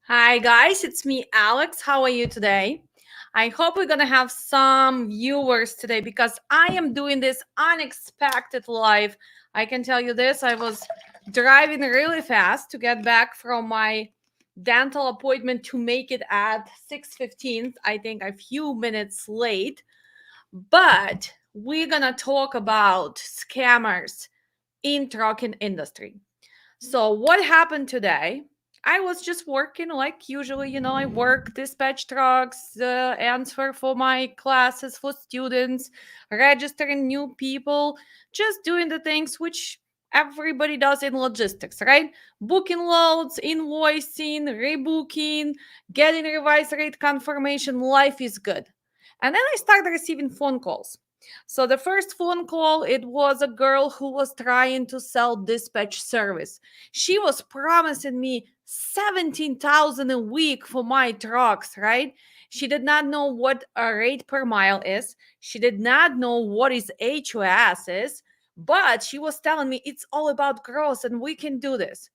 Hi guys, it's me, Alex. How are you today? I hope we're gonna have some viewers today because I am doing this unexpected live. I can tell you this, I was driving really fast to get back from my dental appointment to make it at 6:15. I think a few minutes late, but we're gonna talk about scammers in trucking industry. So what happened today? I was just working like usually, I work, dispatch trucks, answer for my classes for students, registering new people, just doing the things which everybody does in logistics, right? Booking loads, invoicing, rebooking, getting revised rate confirmation. Life is good. And then I started receiving phone calls. So the first phone call, it was a girl who was trying to sell dispatch service. She was promising me 17,000 a week for my trucks, right? She did not know what a rate per mile is. She did not know what is HOS is, but she was telling me it's all about growth and we can do this.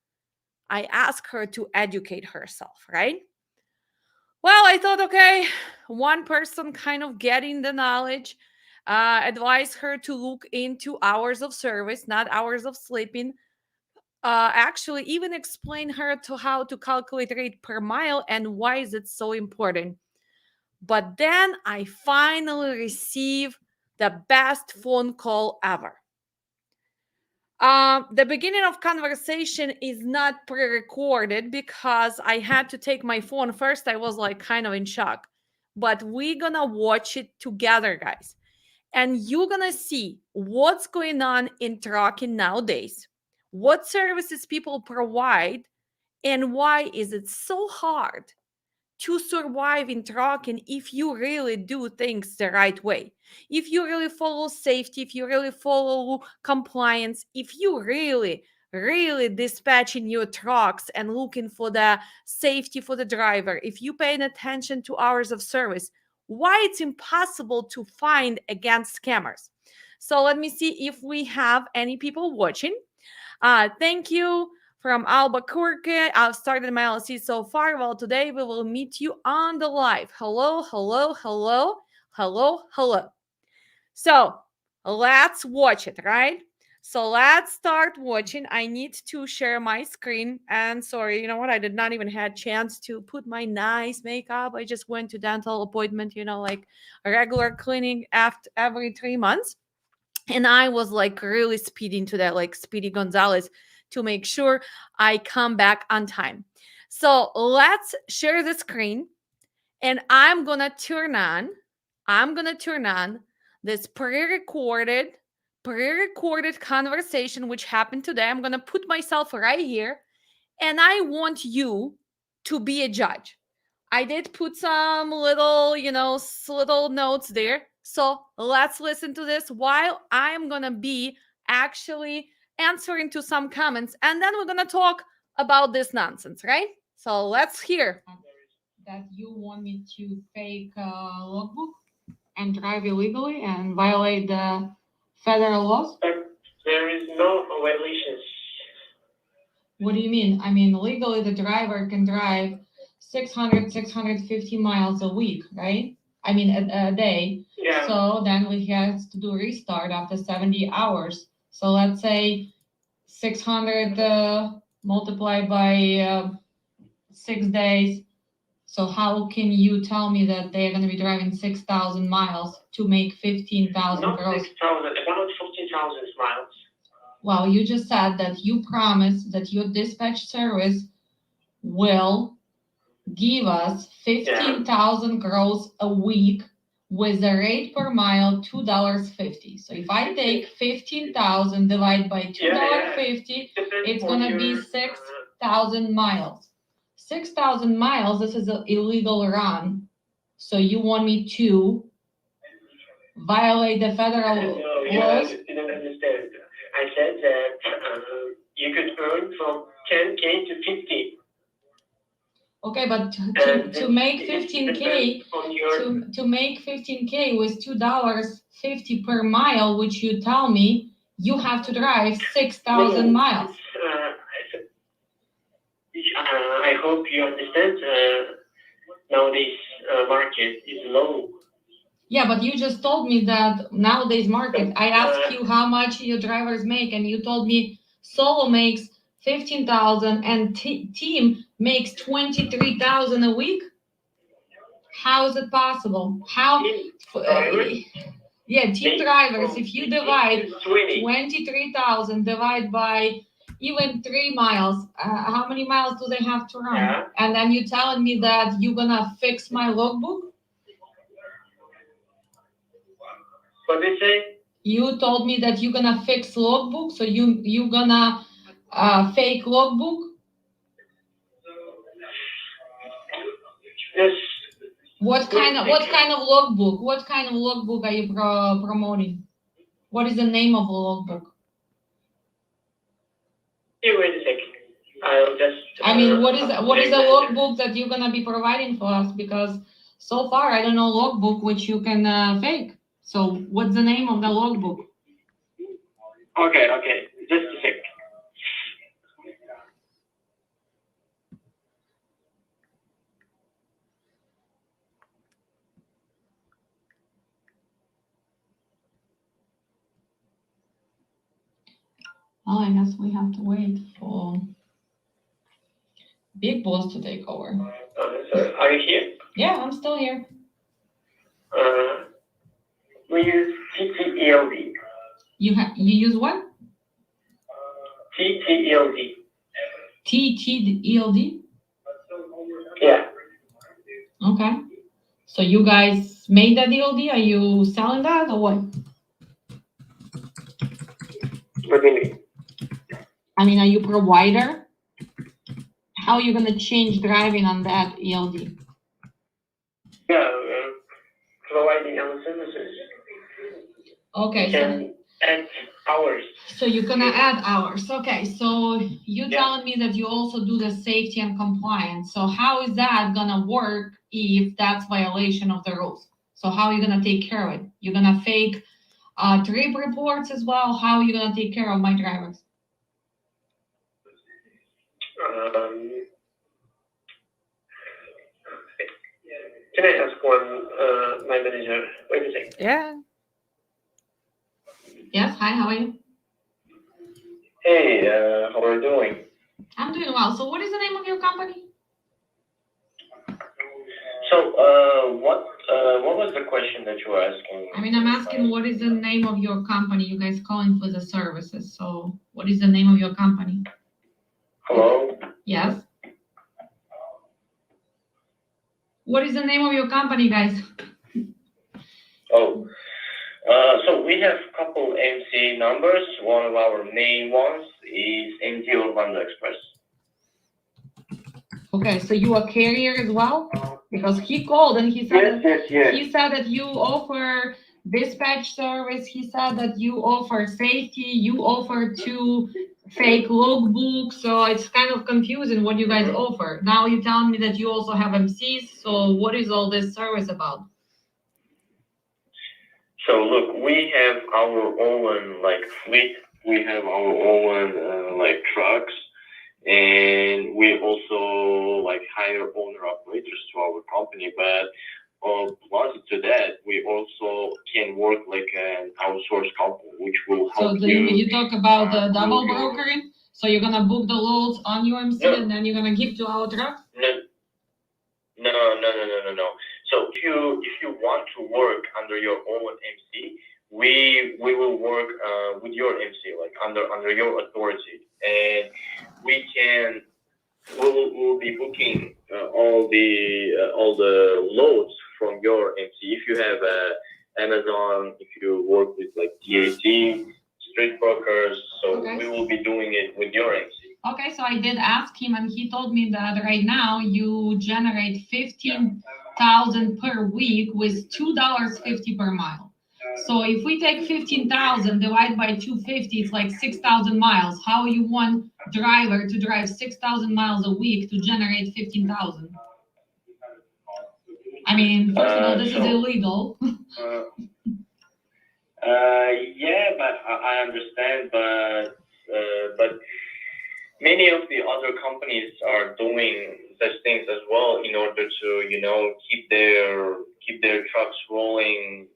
I asked her to educate herself, right? Well, I thought, okay, one person kind of getting the knowledge, advise her to look into hours of service, not hours of sleeping. Actually, even explain her to how to calculate rate per mile and why is it so important. But then I finally received the best phone call ever. The beginning of conversation is not pre-recorded because I had to take my phone first. I was like kind of in shock, but we're gonna watch it together, guys, and you're gonna see what's going on in trucking nowadays, what services people provide, and why is it so hard to survive in trucking if you really do things the right way, if you really follow safety, if you really follow compliance, if you really dispatching your trucks and looking for the safety for the driver, if you paying attention to hours of service, why it's impossible to find against scammers. So let me see if we have any people watching. Thank you from Albuquerque. I've started my LLC so far. Well, today we will meet you on the live. Hello, hello, hello, hello, hello. So let's watch it, right? So let's start watching. I need to share my screen. And sorry, you know what? I did not even had chance to put my nice makeup. I just went to dental appointment, like a regular cleaning after every 3 months. And I was like really speeding to that, like Speedy Gonzalez, to make sure I come back on time. So let's share the screen, and I'm gonna turn on this pre-recorded conversation which happened today. I'm gonna put myself right here, and I want you to be a judge. I did put some little, little notes there. So let's listen to this while I'm going to be actually answering to some comments. And then we're going to talk about this nonsense, right? So let's hear. That you want me to fake a logbook and drive illegally and violate the federal laws? There is no violations. What do you mean? I mean, legally, the driver can drive 650 miles a week, right? I mean, a day. Yeah. So then we have to do restart after 70 hours. So let's say 600 multiplied by 6 days. So how can you tell me that they're going to be driving 6,000 miles to make 15,000 Not gross? 6,000, about 14,000 miles. Well, you just said that you promised that your dispatch service will give us 15,000 gross a week with a rate per mile $2.50. So if I take 15,000 divided by $2.50, it's gonna be 6,000 miles. 6,000 miles. This is an illegal run. So you want me to violate the federal laws? You don't understand. I said that you could earn from 10K to 50. Okay, but And to make it 15K, depends on your. to make 15K with $2.50 per mile, which you tell me you have to drive 6,000 No, miles. I hope you understand. Nowadays, market is low. Yeah, but you just told me that nowadays market. I asked Uh, you how much your drivers make, and you told me solo makes 15,000 and team makes 23,000 a week. How is it possible? How? team Uh, drivers, yeah, team they, drivers. oh, If you it divide is 20. 23,000 divide by even 3 miles, how many miles do they have to run? Yeah. And then you telling me that you're gonna fix my logbook? What they say? You told me that you're gonna fix logbook, so you gonna fake logbook. Yes. What kind of logbook? What kind of logbook are you promoting? What is the name of the logbook? Hey, wait a second. I'll just. I mean, what is the check. logbook that you're gonna be providing for us? Because so far I don't know logbook which you can fake. So what's the name of the logbook? Okay. Just a second. Well, I guess we have to wait for Big Boss to take over. So are you here? Yeah, I'm still here. We use TTELD. You use what? TTELD. TTELD? Yeah. Okay. So you guys made that ELD? Are you selling that or what? What do you mean? I mean, are you provider? How are you gonna change driving on that ELD? Yeah, providing our services. Okay, We can add hours. so you're gonna add hours. Okay, so you telling me that you also do the safety and compliance. So how is that gonna work if that's violation of the rules? So how are you gonna take care of it? You're gonna fake trip reports as well? How are you gonna take care of my drivers? Can I ask my manager? Wait a second. Yeah. Yes, hi, how are you? Hey, how are you doing? I'm doing well. So what is the name of your company? So, what was the question that you were asking? I mean, I'm asking what is the name of your company? You guys calling for the services. So what is the name of your company? Hello? Yes. What is the name of your company, guys? Oh, so we have a couple MC numbers. One of our main ones is MT Orlando Express. Okay, so you are carrier as well? Because he called and he said he said that you offer dispatch service. He said that you offer safety. You offer two fake logbooks. So it's kind of confusing what you guys offer. Now you're telling me that you also have MCs. So what is all this service about? So look, we have our own fleet. We have our own trucks, and we also hire owner operators to our company. But plus to that, we also can work like an outsourced company, which will help so you talk about the double brokering. So you're gonna book the loads on your MC and then you're gonna give to our trucks? No. So if you want to work under your own MC, we will work with your MC, under your authority, and we'll be booking all the loads from your MC. If you have Amazon, if you work with DAT, street brokers, so we will be doing it with your MC. Okay, so I did ask him, and he told me that right now you generate 15,000 per week with $2.50 per mile. So if we take 15,000 divide by 250, it's like 6,000 miles. How you want driver to drive 6,000 miles a week to generate 15,000? I mean, first of all, this is illegal. Yeah, but I understand, but many of the other companies are doing such things as well in order to, keep their trucks rolling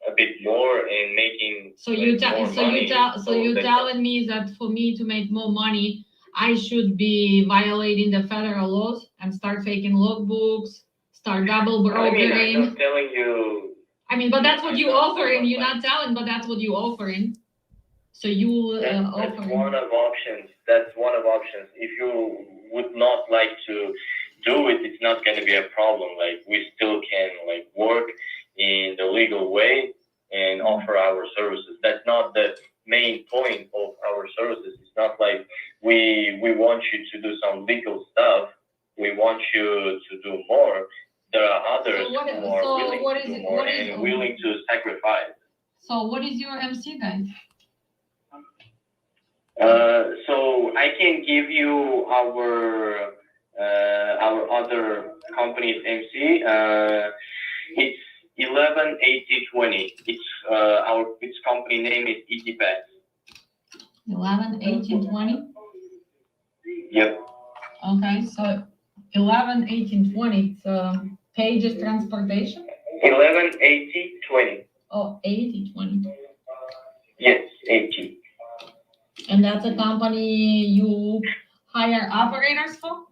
a bit more and making you're telling me that for me to make more money, I should be violating the federal laws and start faking logbooks, start double brokering. I'm not telling you. But that's what you offering. You're not telling, but that's what you offering. So you that's one of options. That's one of options. If you would not like to do it, it's not going to be a problem. Like we still can work in the legal way and offer our services. That's not the main point of our services. It's not like we want you to do some legal stuff. We want you to do more. There are others who are willing to do more and willing to sacrifice. So what is your MC, guys? So I can give you our other company's MC. It's 118020. Its company name is EasyPass. 111820. Yep. Okay, so 111820. So Pages Transportation. 118020. Oh, 8020. Yes, 80. And that's a company you hire operators for?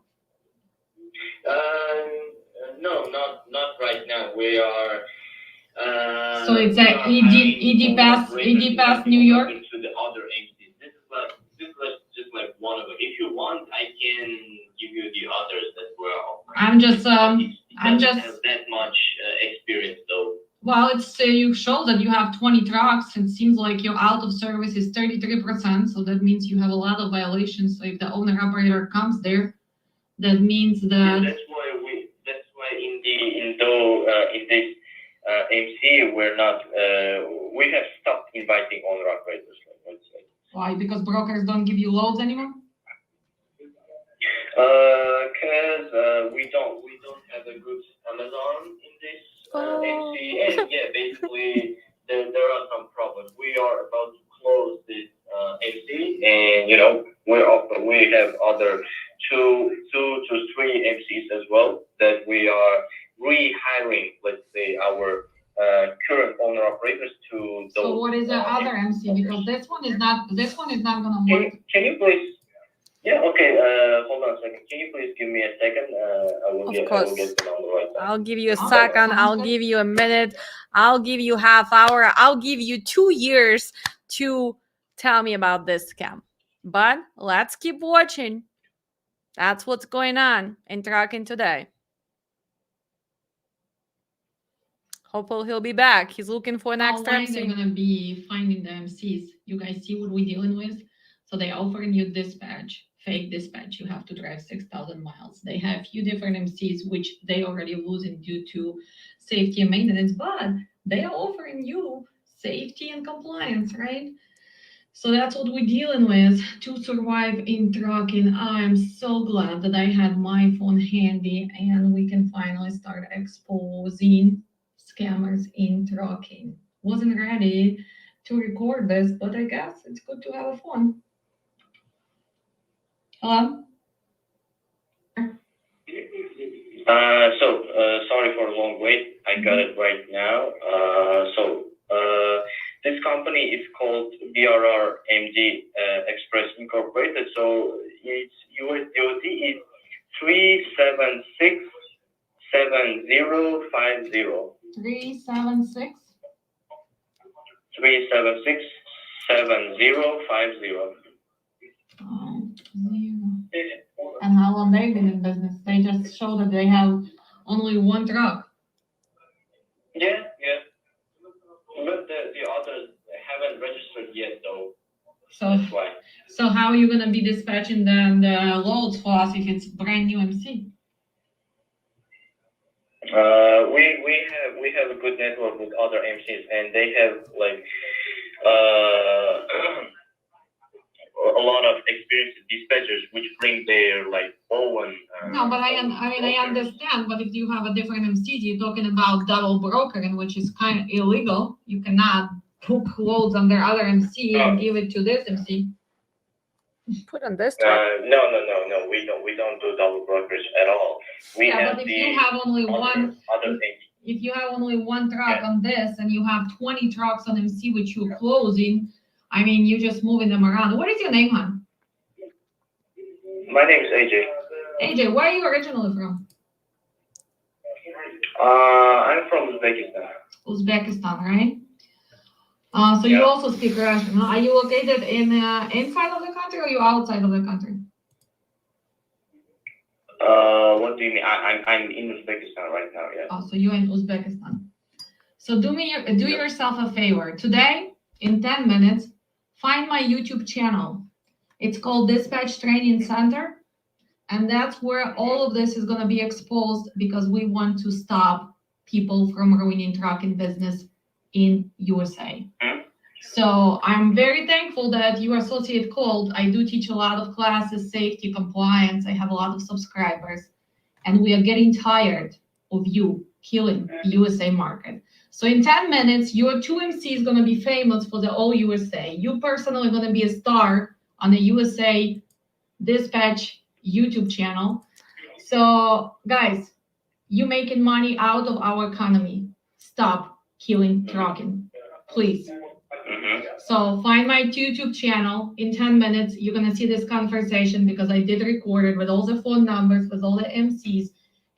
No, not right now. We are. So it's a ED Pass New York. To the other entities. This is just like one of them. If you want, I can give you the others that we're offering. I'm just have that much experience though. Well, it's you show that you have 20 trucks. It seems like your out of service is 33%. So that means you have a lot of violations. So if the owner operator comes there, that means that. Yeah, that's why in this MC we're not we have stopped inviting owner operators. Let's say. Why? Because brokers don't give you loads anymore. Because we don't have a good Amazon in this. MC, and yeah, basically there are some problems. We are about to close this MC, and we have other two to three MCs as well that we are rehiring. Let's say our current owner operators to those. So what is the other MC? Because this one is not gonna work. Can you please? Yeah, okay, hold on a second. Can you please give me a second? I will get the number right now. I'll give you a second. I'll give you a minute. I'll give you half hour. I'll give you 2 years to tell me about this scam. But let's keep watching. That's what's going on in trucking today. Hopefully he'll be back. He's looking for an extra MC. They're going to be finding the MCs. You guys see what we're dealing with? So they're offering you dispatch. Fake dispatch, you have to drive 6,000 miles. They have a few different MCs, which they already losing due to safety and maintenance, but they are offering you safety and compliance, right? So that's what we're dealing with to survive in trucking. I'm so glad that I had my phone handy and we can finally start exposing scammers in trucking. Wasn't ready to record this, but I guess it's good to have a phone. Hello? Sorry for the long wait. I got it right now. This company is called BRR MD Express Incorporated. So its USDOT is 3767050. 376? 3767050. And how long they've been in business? They just show that they have only one truck. Yeah. But the others haven't registered yet, though. So that's why. So how are you gonna be dispatching the loads for us if it's brand new MC? We have a good network with other MCs, and they have like uh, a lot of experienced dispatchers, which bring their like own. No, but I mean, I brokers. understand. But if you have a different MC, you're talking about double brokering, which is kind of illegal. You cannot book loads under other MC and give it to this MC. Put on this truck. No. We don't do double brokerage at all. We Yeah, have but if the you have only one, other if, things. if you have only one truck Yeah. on this and you have 20 trucks on MC which you're closing, I mean, you're just moving them around. What is your name, hon? My name is AJ. AJ, where are you originally from? I'm from Uzbekistan. Uzbekistan, right? So you Yeah. also speak Russian. Huh? Are you located in inside of the country or you outside of the country? What do you mean? I'm in Uzbekistan right now. Yeah. Oh, so you're in Uzbekistan. So do yourself a favor. Today, in 10 minutes, find my YouTube channel. It's called Dispatch Training Center. And that's where all of this is going to be exposed because we want to stop people from ruining trucking business in USA. So I'm very thankful that your associate called. I do teach a lot of classes, safety, compliance. I have a lot of subscribers, and we are getting tired of you killing USA market. So in 10 minutes, your 2MC is going to be famous for the all USA. You personally going to be a star on the USA Dispatch YouTube channel. So guys, you making money out of our economy. Stop killing trucking, please. So find my YouTube channel. In 10 minutes, you're gonna see this conversation because I did record it with all the phone numbers, with all the MCs.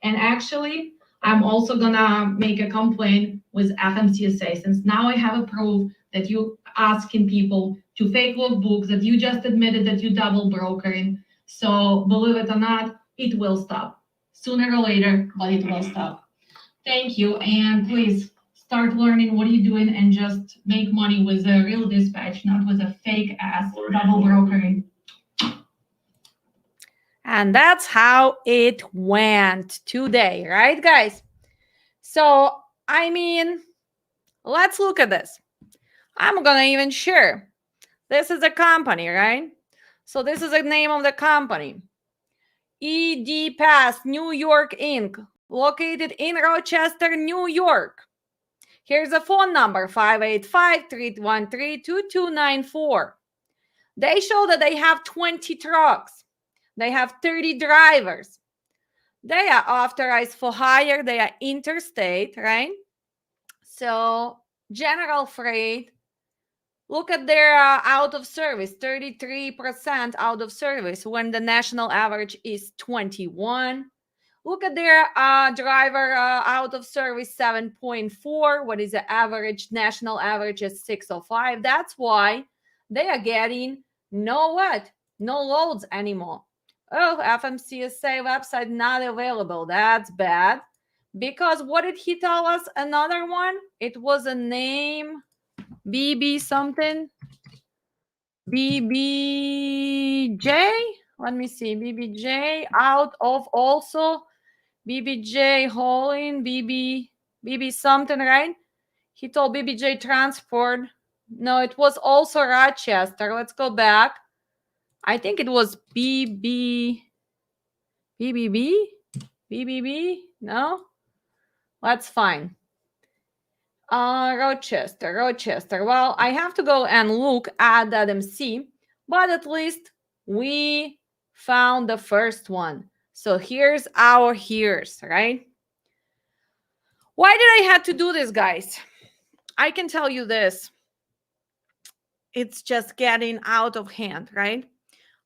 And actually, I'm also gonna make a complaint with FMCSA since now I have a proof that you asking people to fake logbooks, that you just admitted that you double brokering. So believe it or not, it will stop sooner or later, but it will stop. Thank you, and please start learning what you're doing and just make money with a real dispatch, not with a fake ass double brokering. And that's how it went today, right, guys? So, I mean, let's look at this. I'm gonna even share. This is a company, right? So, this is the name of the company. ED Pass New York Inc., located in Rochester, New York. Here's a phone number, 585-313-2294. They show that they have 20 trucks. They have 30 drivers. They are authorized for hire. They are interstate, right? So general freight, look at their out of service, 33% out of service when the national average is 21. Look at their driver out of service 7.4. What is the average? National average is 605. That's why they are getting no loads anymore. Oh, FMCSA website not available. That's bad. Because what did he tell us? Another one? It was a name, BB something. BBJ. Let me see. BBJ out of also. BBJ hauling, BB something, right? He told BBJ transport. No, it was also Rochester. Let's go back. I think it was BBB? BBB? No? Let's find. Rochester. Well, I have to go and look at that MC, but at least we found the first one. So here's our here's, right? Why did I have to do this, guys? I can tell you this. It's just getting out of hand, right?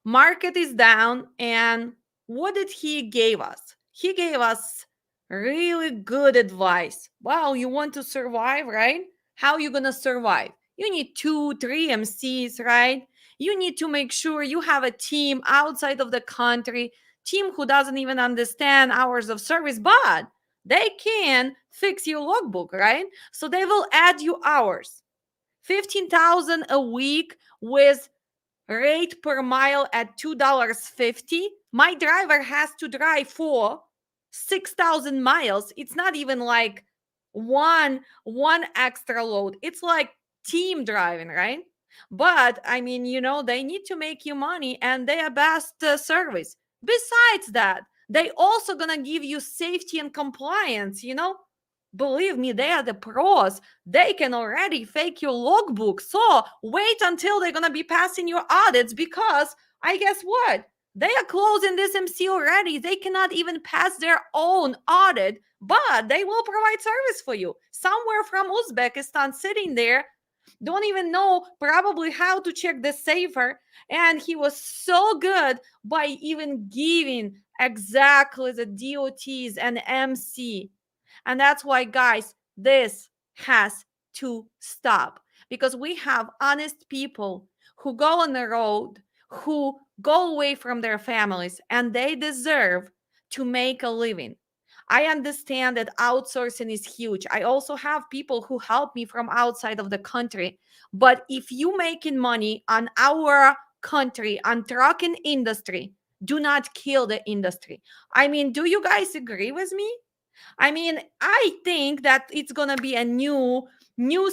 Market is down, and what did he give us? He gave us really good advice. Wow, you want to survive, right? How are you going to survive? You need 2-3 MCs, right? You need to make sure you have a team outside of the country, team who doesn't even understand hours of service, but they can fix your logbook, right? So they will add you hours. 15,000 a week with rate per mile at $2.50. My driver has to drive for 6,000 miles. It's not even like one extra load. It's like team driving, right? But I mean, they need to make you money and they are best service. Besides that, they also gonna give you safety and compliance. Believe me, they are the pros. They can already fake your logbook. So wait until they're gonna be passing your audits, because I guess what? They are closing this MC already. They cannot even pass their own audit, but they will provide service for you. Somewhere from Uzbekistan, sitting there, don't even know probably how to check the safer. And he was so good by even giving exactly the DOTs and MC. And that's why, guys, this has to stop, because we have honest people who go on the road, who go away from their families, and they deserve to make a living. I understand that outsourcing is huge. I also have people who help me from outside of the country. But if you making money on our country, on trucking industry, do not kill the industry. I mean, do you guys agree with me? I mean, I think that it's gonna be a new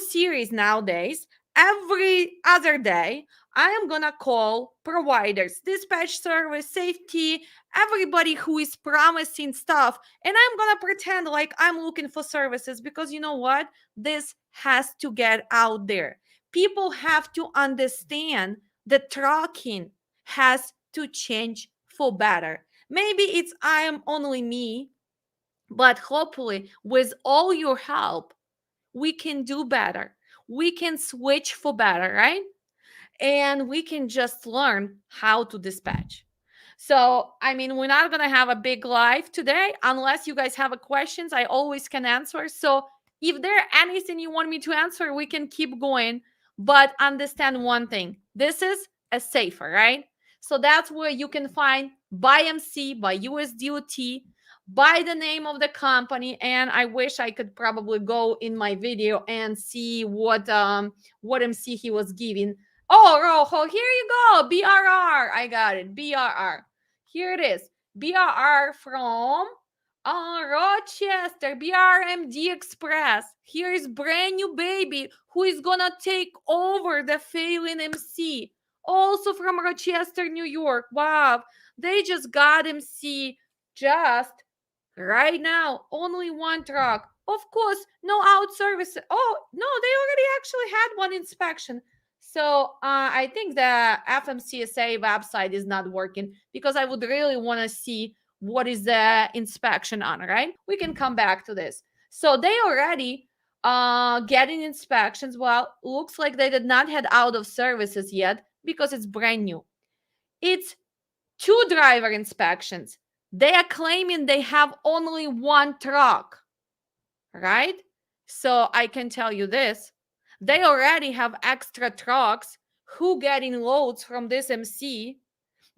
series nowadays. Every other day, I am gonna call providers, dispatch service, safety, everybody who is promising stuff, and I'm gonna pretend like I'm looking for services, because you know what? This has to get out there. People have to understand that trucking has to change for better. Maybe it's I am only me, but hopefully, with all your help, we can do better. We can switch for better, right? And we can just learn how to dispatch. So, I mean, we're not going to have a big live today unless you guys have a questions. I always can answer. So, if there anything you want me to answer, we can keep going. But understand one thing, this is a safer, right? So, that's where you can find by MC, by USDOT, by the name of the company. And I wish I could probably go in my video and see what MC he was giving. Oh, Rojo, here you go. BRR. I got it. BRR. Here it is. BRR from Rochester. BRMD Express. Here is brand new baby who is gonna take over the failing MC. Also from Rochester, New York. Wow. They just got MC just right now. Only one truck. Of course, no out service. Oh, no, they already actually had one inspection. So I think the FMCSA website is not working, because I would really want to see what is the inspection on, right? We can come back to this. So they already getting inspections. Well, looks like they did not head out of services yet, because it's brand new. It's two driver inspections. They are claiming they have only one truck, right? So I can tell you this, they already have extra trucks who getting loads from this MC,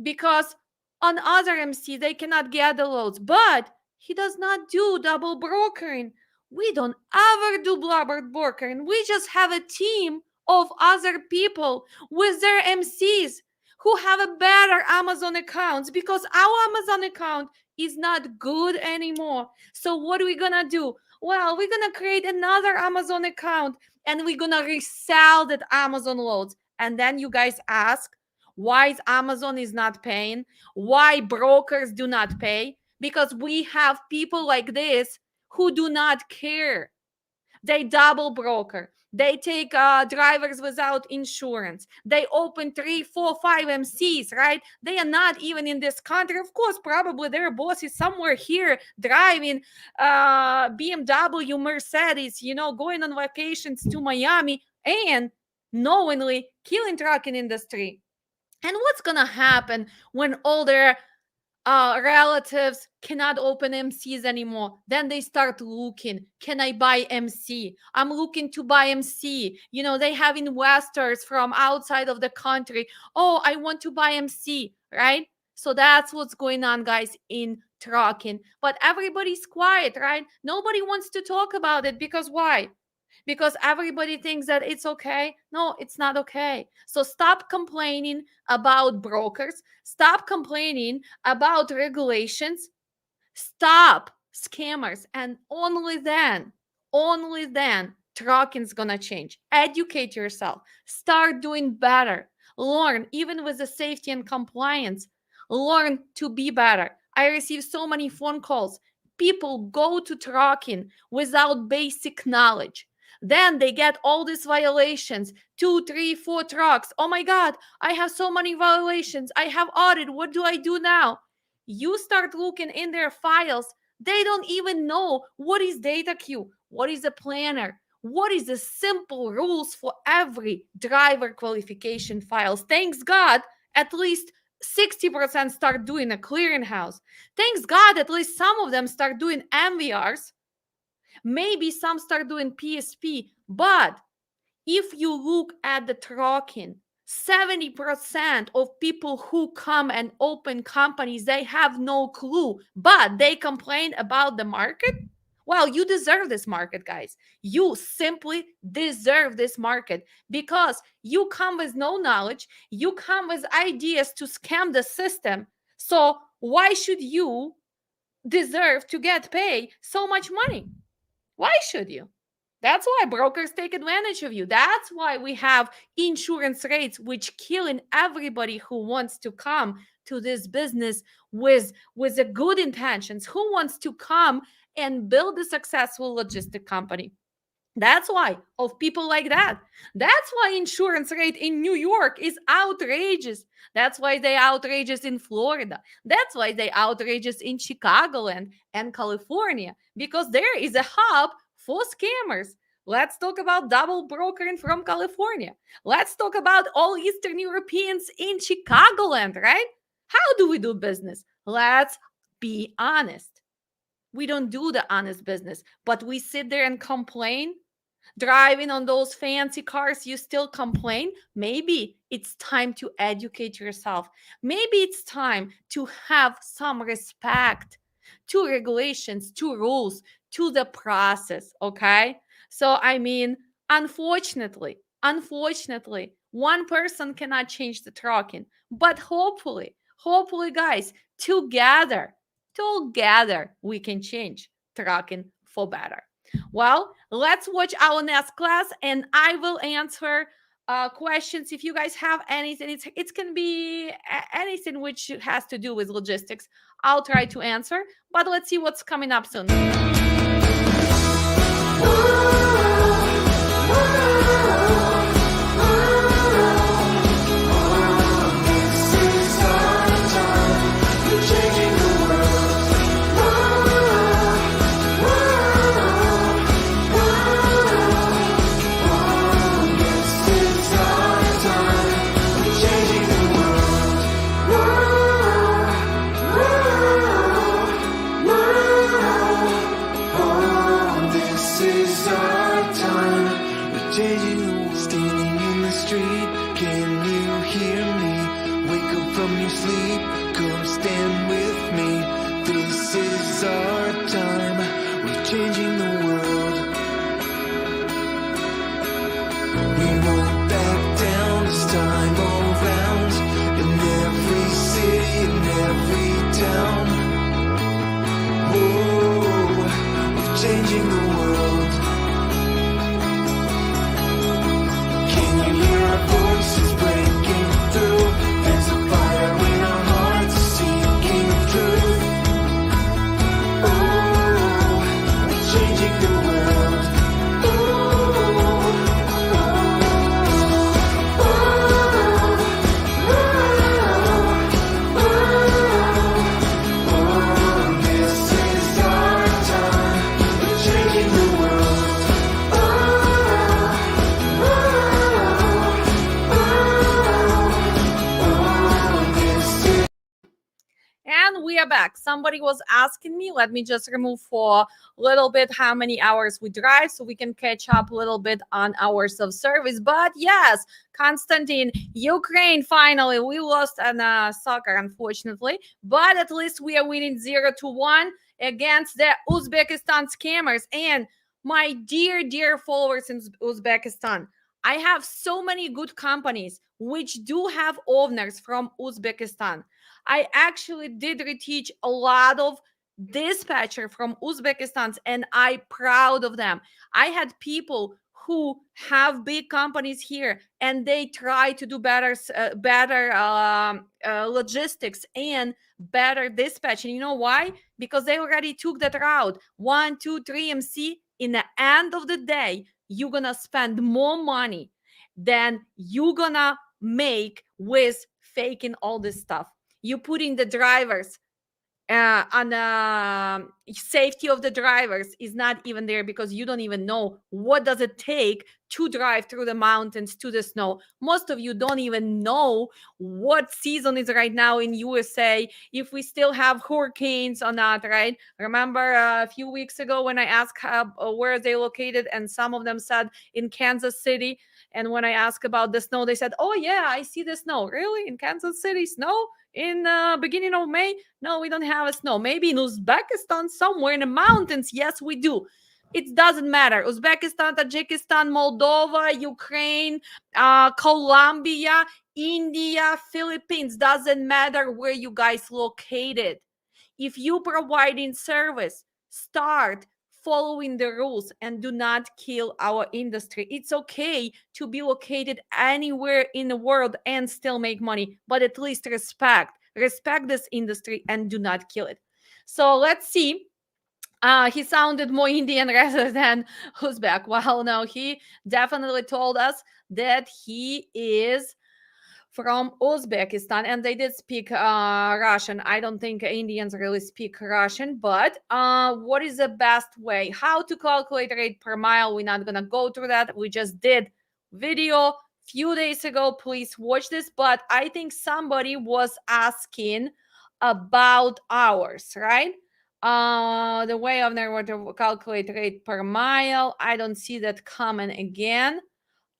because on other MC they cannot get the loads. But he does not do double brokering. We don't ever do blubber brokering. We just have a team of other people with their MCs who have a better Amazon accounts, because our Amazon account is not good anymore. So what are we gonna do? Well, we're gonna create another Amazon account and we're gonna resell that Amazon loads. And then you guys ask, why is Amazon is not paying? Why brokers do not pay? Because we have people like this who do not care. They double broker. They take drivers without insurance. They open 3, 4, 5 MCs, right? They are not even in this country. Of course, probably their boss is somewhere here driving BMW, Mercedes, going on vacations to Miami and knowingly killing trucking industry. And what's gonna happen when all their relatives cannot open MCs anymore? Then they start looking, can I buy MC? I'm looking to buy MC. They have investors from outside of the country. Oh, I want to buy MC, right? So that's what's going on, guys, in trucking. But everybody's quiet, right? Nobody wants to talk about it, because why? Because everybody thinks that it's okay. No, it's not okay. So stop complaining about brokers. Stop complaining about regulations. Stop scammers, and only then, trucking's gonna change. Educate yourself. Start doing better. Learn, even with the safety and compliance. Learn to be better. I receive so many phone calls. People go to trucking without basic knowledge. Then they get all these violations, two, three, four trucks. Oh my God, I have so many violations. I have audit. What do I do now? You start looking in their files. They don't even know what is data queue, what is a planner, what is the simple rules for every driver qualification files. Thanks God, at least 60% start doing a clearinghouse. Thanks God, at least some of them start doing MVRs. Maybe some start doing PSP, but if you look at the trucking, 70% of people who come and open companies, they have no clue, but they complain about the market. Well, you deserve this market, guys. You simply deserve this market because you come with no knowledge, you come with ideas to scam the system. So why should you deserve to get paid so much money? Why should you? That's why brokers take advantage of you. That's why we have insurance rates which killing everybody who wants to come to this business with a good intentions, who wants to come and build a successful logistic company. That's why of people like that. That's why insurance rate in New York is outrageous. That's why they outrageous in Florida. That's why they outrageous in Chicagoland and California, because there is a hub for scammers. Let's talk about double brokering from California. Let's talk about all Eastern Europeans in Chicagoland, right? How do we do business? Let's be honest. We don't do the honest business, but we sit there and complain. Driving on those fancy cars, you still complain. Maybe it's time to educate yourself. Maybe it's time to have some respect to regulations, to rules, to the process. Okay. So, I mean, unfortunately, one person cannot change the trucking, but hopefully, guys, together, we can change trucking for better. Well, let's watch our next class and I will answer questions. If you guys have anything, it can be anything which has to do with logistics. I'll try to answer, but let's see what's coming up soon. And we are back. Somebody was asking me, let me just remove for a little bit how many hours we drive so we can catch up a little bit on hours of service. But yes, Konstantin, Ukraine, finally, we lost in soccer, unfortunately. But at least we are winning 0-1 against the Uzbekistan scammers. And my dear followers in Uzbekistan, I have so many good companies which do have owners from Uzbekistan. I actually did reteach a lot of dispatcher from Uzbekistan, and I proud of them. I had people who have big companies here, and they try to do better logistics and better dispatch. And you know why? Because they already took that route. 1, 2, 3 MC. In the end of the day, you're gonna spend more money than you're gonna make with faking all this stuff. You putting the drivers on safety of the drivers is not even there, because you don't even know what does it take to drive through the mountains to the snow. Most of you don't even know what season is right now in USA, if we still have hurricanes or not, right? Remember a few weeks ago when I asked where they located, and some of them said in Kansas City. And when I asked about the snow, they said, oh yeah, I see the snow. Really? In Kansas City, snow in beginning of May? No, we don't have a snow. Maybe in Uzbekistan, somewhere in the mountains, yes, we do. It doesn't matter. Uzbekistan, Tajikistan, Moldova, Ukraine, Colombia, India, Philippines, doesn't matter where you guys located. If you providing service, start following the rules and do not kill our industry. It's okay to be located anywhere in the world and still make money, but at least respect this industry and do not kill it. So let's see. He sounded more Indian rather than Uzbek. Well, no, he definitely told us that he is from Uzbekistan, and they did speak Russian. I don't think Indians really speak Russian, but what is the best way? How to calculate rate per mile? We're not gonna go through that. We just did video few days ago. Please watch this. But I think somebody was asking about hours, right? The way of there to calculate rate per mile. I don't see that comment again.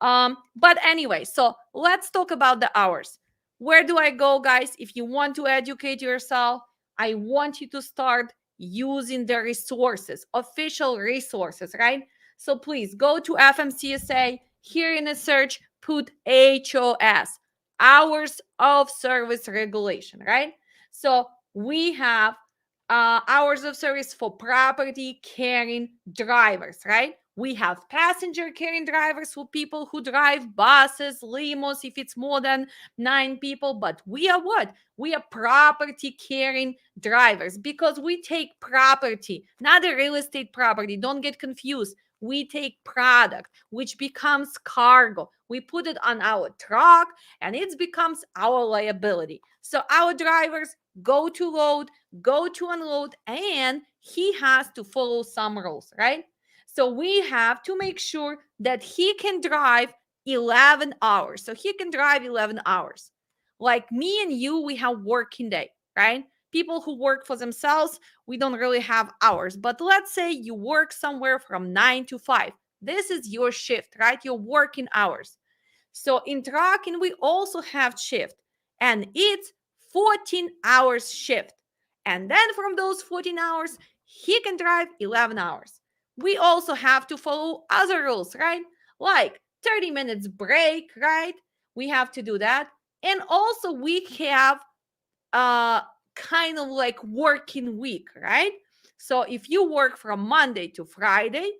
But anyway, so let's talk about the hours. Where do I go, guys? If you want to educate yourself, I want you to start using the resources, official resources, right? So please go to FMCSA. Here in the search, put HOS, Hours of Service Regulation, right? So we have hours of service for property carrying drivers, right? We have passenger carrying drivers for people who drive buses, limos, if it's more than 9 people. But we are what? We are property carrying drivers, because we take property, not a real estate property. Don't get confused. We take product, which becomes cargo. We put it on our truck and it becomes our liability. So our drivers go to load, go to unload, and he has to follow some rules, right? So we have to make sure that he can drive 11 hours. So he can drive 11 hours. Like me and you, we have working day, right? People who work for themselves, we don't really have hours. But let's say you work somewhere from 9 to 5. This is your shift, right? Your working hours. So in trucking, we also have shift, and it's 14 hours shift. And then from those 14 hours, he can drive 11 hours. We also have to follow other rules, right? Like 30 minutes break, right? We have to do that. And also we have kind of like working week, right? So if you work from Monday to Friday,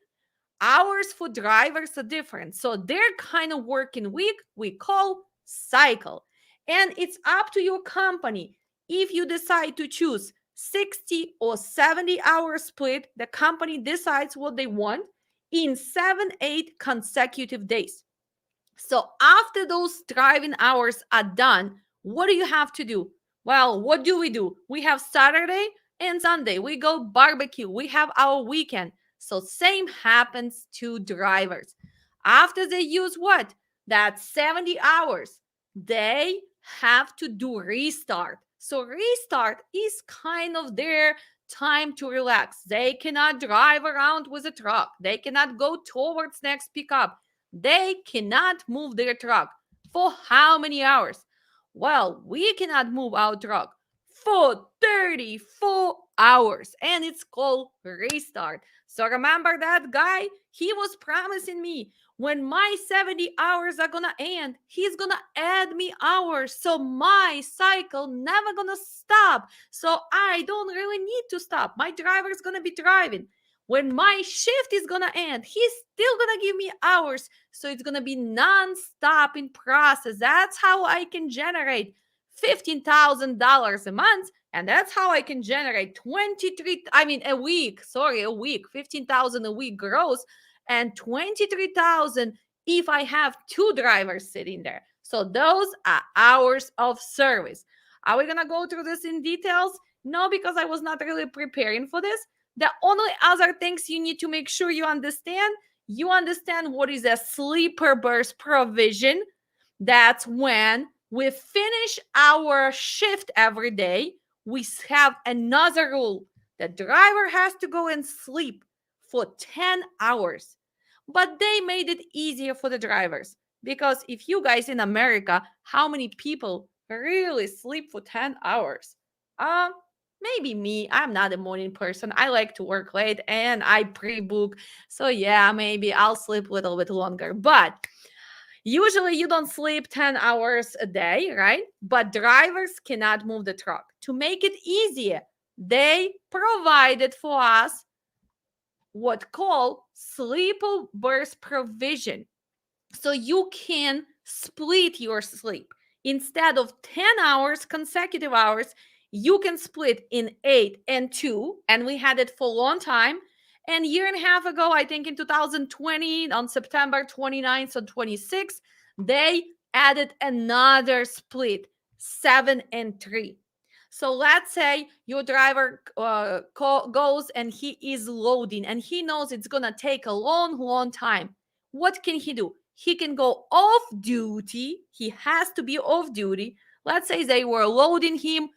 hours for drivers are different. So their kind of working week we call cycle. And it's up to your company. If you decide to choose 60 or 70-hour split, the company decides what they want in 7, 8 consecutive days. So after those driving hours are done, what do you have to do? Well, what do? We have Saturday and Sunday. We go barbecue. We have our weekend. So same happens to drivers. After they use what? That 70 hours, they have to do restart. So restart is kind of their time to relax. They cannot drive around with a truck. They cannot go towards next pickup. They cannot move their truck. For how many hours? Well, we cannot move our truck for 34 hours, and it's called restart. So remember that guy? He was promising me when my 70 hours are gonna end, he's gonna add me hours. So my cycle never gonna stop. So I don't really need to stop. My driver's gonna be driving. When my shift is gonna end, he's still gonna give me hours. So it's gonna be non-stop in process. That's how I can generate $15,000 a month, and that's how I can generate 23, I mean a week, sorry, a week, 15,000 a week gross, and 23,000 if I have two drivers sitting there. So those are hours of service. Are we gonna go through this in details? No, because I was not really preparing for this. The only other things you need to make sure you understand what is a sleeper burst provision. That's when we finish our shift every day. We have another rule. The driver has to go and sleep for 10 hours. But they made it easier for the drivers. Because if you guys in America, how many people really sleep for 10 hours? Um, Maybe me. I'm not a morning person. I like to work late and I pre-book. So yeah, maybe I'll sleep a little bit longer. But usually you don't sleep 10 hours a day, right? But drivers cannot move the truck. To make it easier, they provided for us what called sleeper burst provision. So you can split your sleep. Instead of 10 hours, consecutive hours, you can split in 8 and 2. And we had it for a long time. And a year and a half ago, I think in 2020, on September 29th or 26th, they added another split, 7 and 3. So let's say your driver goes and he is loading and he knows it's going to take a long, long time. What can he do? He can go off duty. He has to be off duty. Let's say they were loading him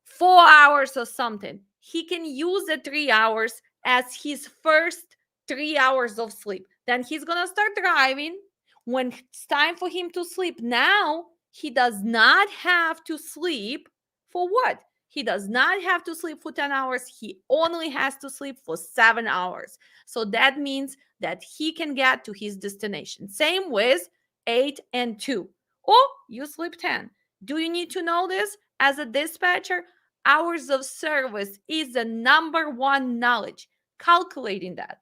4 hours or something. He can use the 3 hours as his first 3 hours of sleep. Then he's going to start driving. When it's time for him to sleep, now he does not have to sleep for what? He does not have to sleep for 10 hours. He only has to sleep for 7 hours. So that means that he can get to his destination. Same with 8 and 2. Or you sleep 10. Do you need to know this? As a dispatcher, hours of service is the number one knowledge. Calculating that.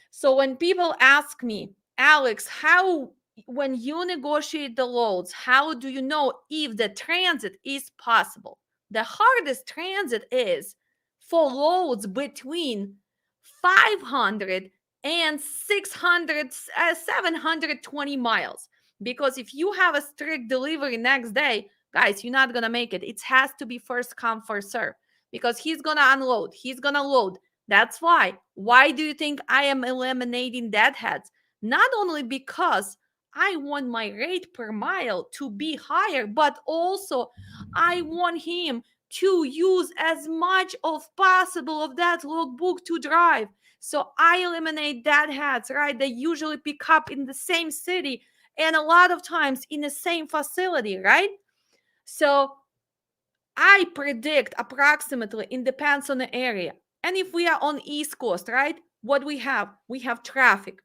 So when people ask me, Alex, how, when you negotiate the loads, how do you know if the transit is possible? The hardest transit is for loads between 500 and 600, 720 miles. Because if you have a strict delivery next day, guys, you're not going to make it. It has to be first come, first serve. Because he's going to unload, he's going to load. That's why. Why do you think I am eliminating deadheads? Not only because I want my rate per mile to be higher, but also I want him to use as much of possible of that logbook to drive. So I eliminate deadheads, right? They usually pick up in the same city and a lot of times in the same facility, right? So I predict approximately, it depends on the area. And if we are on East Coast, right? What we have? We have traffic.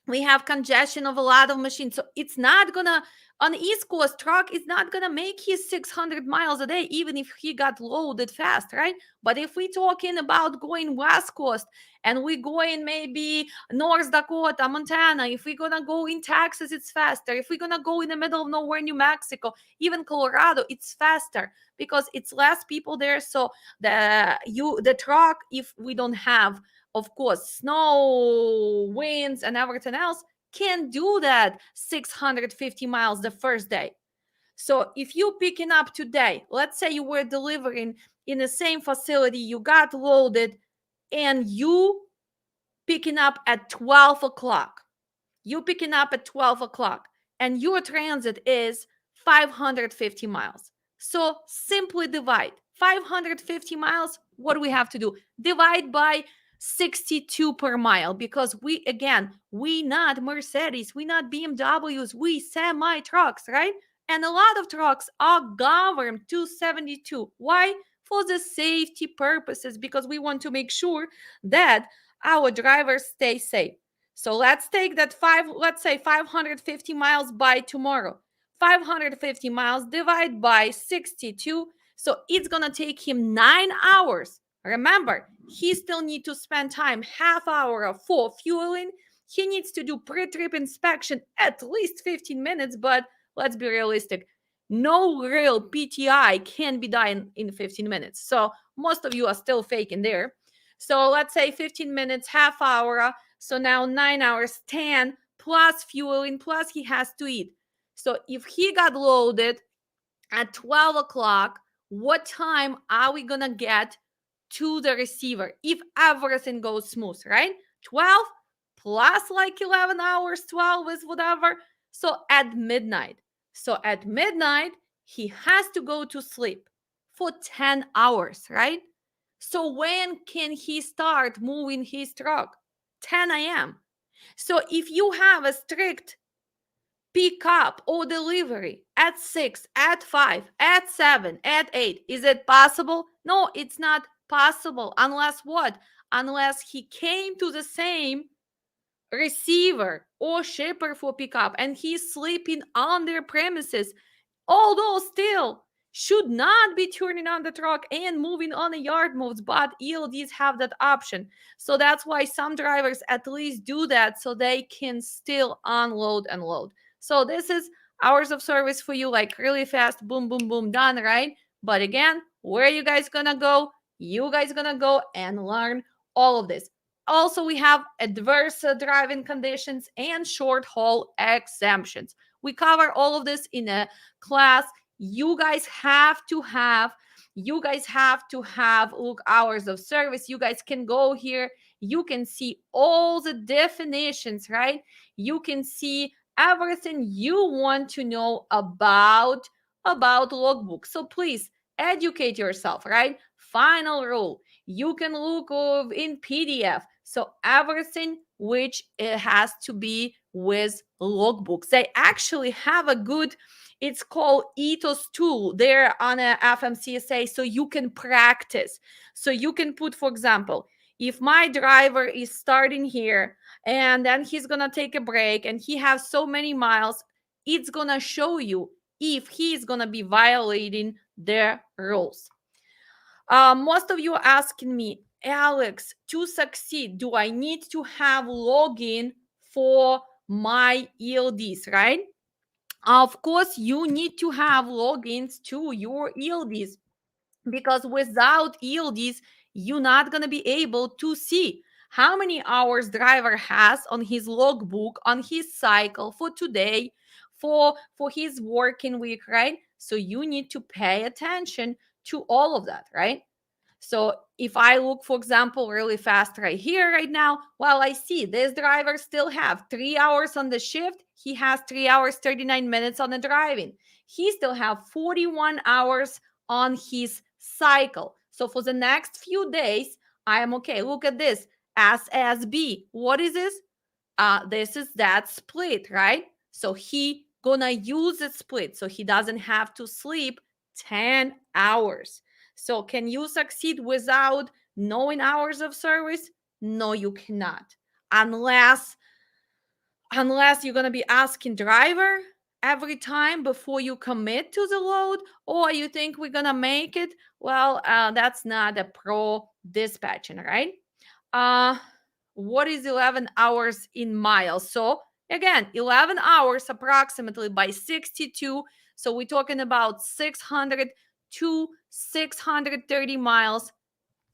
We have congestion of a lot of machines. So it's not gonna, on the East Coast, truck is not gonna make his 600 miles a day, even if he got loaded fast, right? But if we talking about going West Coast and we going maybe North Dakota, Montana, if we're gonna go in Texas, it's faster. If we're gonna go in the middle of nowhere, New Mexico, even Colorado, it's faster because it's less people there. So the truck, if we don't have, of course, snow, winds, and everything else, can do that 650 miles the first day. So if you picking up today, let's say you were delivering in the same facility, you got loaded, and you picking up at 12 o'clock. You picking up at 12 o'clock, and your transit is 550 miles. So simply divide 550 miles. What do we have to do? Divide by 62 per mile, because we not Mercedes, we not BMWs, we semi trucks, right? And a lot of trucks are governed to 72. Why? for the safety purposes, because we want to make sure that our drivers stay safe. So let's take that let's say 550 miles by tomorrow. 550 miles divide by 62. So it's gonna take him 9 hours. Remember, he still need to spend time, half hour for fueling. He needs to do pre-trip inspection at least 15 minutes, but let's be realistic. No real PTI can be done in 15 minutes. So most of you are still faking there. So let's say 15 minutes, half hour. So now 9 hours, 10 plus fueling, plus he has to eat. So if he got loaded at 12 o'clock, what time are we going to get to the receiver if everything goes smooth, right? 12 plus like 11 hours, 12 is whatever. So at midnight. So at midnight, he has to go to sleep for 10 hours, right? So when can he start moving his truck? 10 a.m. So if you have a strict pick up or delivery at 6, at 5, at 7, at 8, is it possible? No, it's not possible. Unless what? Unless he came to the same receiver or shipper for pickup and he's sleeping on their premises, although still should not be turning on the truck and moving on the yard moves, but ELDs have that option. So that's why some drivers at least do that so they can still unload and load. So this is hours of service for you, like really fast, boom, boom, boom, done, right? But again, where you guys gonna go? You guys gonna go and learn all of this. Also, we have adverse driving conditions and short haul exemptions. We cover all of this in a class. You guys have to have look hours of service. You guys can go here, you can see all the definitions, right? You can see everything you want to know about logbook. So please educate yourself, right? Final rule, you can look in PDF. So everything which it has to be with logbooks, they actually have a good, it's called ethos tool there on a FMCSA, so you can practice. So you can put, for example, if my driver is starting here and then he's gonna take a break and he has so many miles, it's gonna show you if he's gonna be violating their rules. Most of you are asking me, Alex, to succeed, do I need to have login for my ELDs, right? Of course, you need to have logins to your ELDs, because without ELDs, you're not going to be able to see how many hours driver has on his logbook, on his cycle for today, for his working week, right? So you need to pay attention to all of that, right? So if I look, for example, really fast right here, right now, well, I see this driver still have 3 hours on the shift. He has 3 hours, 39 minutes on the driving. He still have 41 hours on his cycle. So for the next few days, I am okay. Look at this, SSB. What is this? This is that split, right? So he gonna use a split so he doesn't have to sleep 10 hours. So can you succeed without knowing hours of service? No, you cannot. Unless you're going to be asking driver every time before you commit to the load, or you think we're going to make it. Well, that's not a pro dispatching, right? uh what is 11 hours in miles? So again, 11 hours approximately by 62, so we're talking about 600 to 630 miles.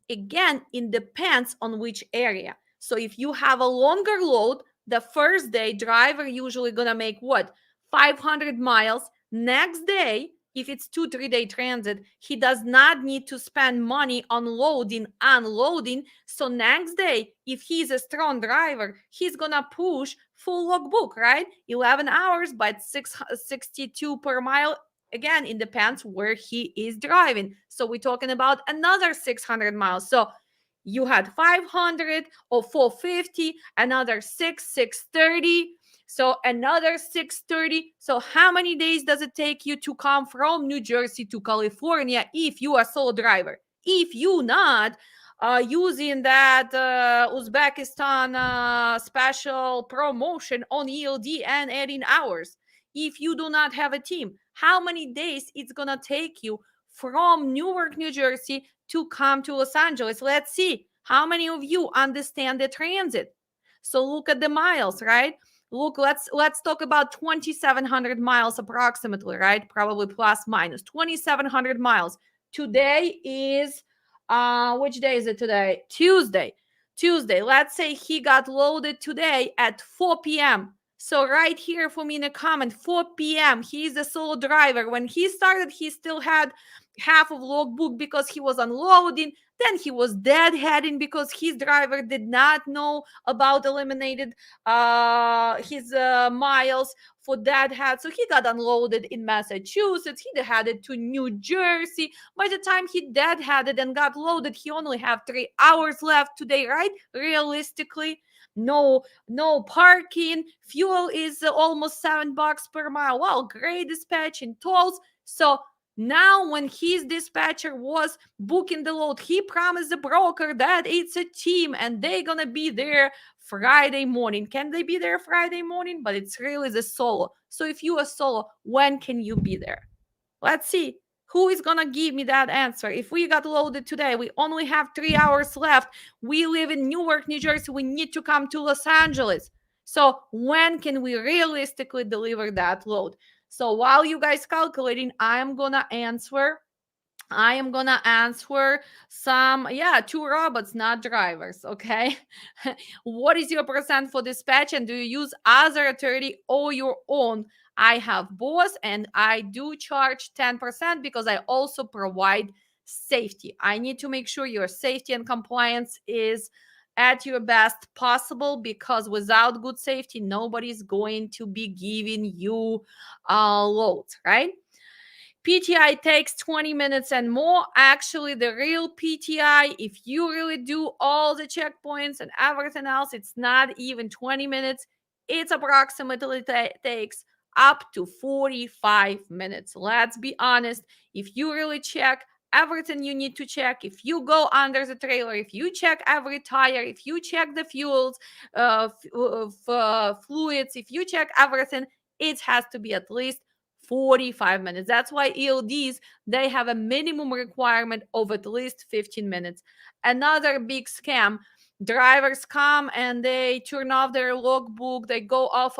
Again, it depends on which area. So if you have a longer load, the first day driver usually gonna make what, 500 miles. Next day, if it's 2-3 day transit, he does not need to spend money on loading, unloading. So next day, if he's a strong driver, he's gonna push full logbook, right? 11 hours by 662 per mile. Again, it depends where he is driving. So we're talking about another 600 miles. So you had 500 or 450, another 630. So another 6:30. So how many days does it take you to come from New Jersey to California if you are solo driver? If you not using that Uzbekistan special promotion on ELD and adding hours. If you do not have a team, how many days it's gonna take you from Newark, New Jersey to come to Los Angeles? Let's see. How many of you understand the transit? So look at the miles, right? Look, let's talk about 2,700 miles approximately, right? Probably plus minus 2,700 miles. Today is which day is it today? Tuesday. Tuesday. Let's say he got loaded today at 4 p.m. So right here for me in a comment, 4 p.m. He's a solo driver. When he started, he still had half of logbook because he was unloading. Then he was deadheading because his driver did not know about eliminated his miles for deadhead. So he got unloaded in Massachusetts. He headed to New Jersey. By the time he deadheaded and got loaded, he only have 3 hours left today, right? Realistically, no parking. Fuel is almost $7 per mile. Well, great dispatching tolls. So now, when his dispatcher was booking the load, he promised the broker that it's a team and they're gonna be there Friday morning. Can they be there Friday morning? But it's really the solo. So if you are solo, when can you be there? Let's see. Who is gonna give me that answer? If we got loaded today, we only have 3 hours left. We live in Newark, New Jersey. We need to come to Los Angeles. So when can we realistically deliver that load? So while you guys calculating, I am gonna answer some, yeah, two robots, not drivers, okay? What is your percent for dispatch and do you use other authority or your own? I have both and I do charge 10% because I also provide safety. I need to make sure your safety and compliance is at your best possible because without good safety, nobody's going to be giving you loads, right? PTI takes 20 minutes and more. Actually, the real PTI, if you really do all the checkpoints and everything else, it's not even 20 minutes. It's approximately takes up to 45 minutes. Let's be honest. If you really check everything you need to check, if you go under the trailer, if you check every tire, if you check the fuels, fluids, if you check everything, it has to be at least 45 minutes. That's why ELDs, they have a minimum requirement of at least 15 minutes. Another big scam, drivers come and they turn off their logbook, they go off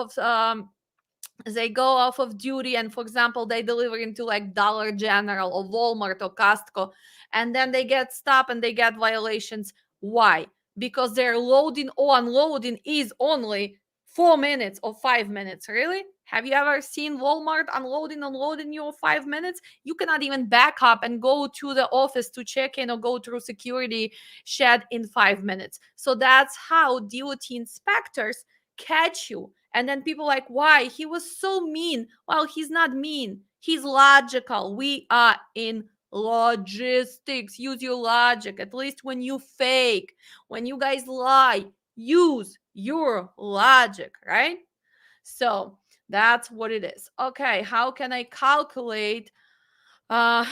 of duty, and for example they deliver into like Dollar General or Walmart or Costco, and then they get stopped and they get violations. Why? Because their loading or unloading is only 4 minutes or 5 minutes. Really? Have you ever seen Walmart unloading you 5 minutes? You cannot even back up and go to the office to check in or go through security shed in 5 minutes. So that's how DOT inspectors catch you. And then people like, why? He was so mean. Well, he's not mean. He's logical. We are in logistics. Use your logic. At least when you fake, when you guys lie, use your logic, right? So that's what it is. Okay, how can I calculate uh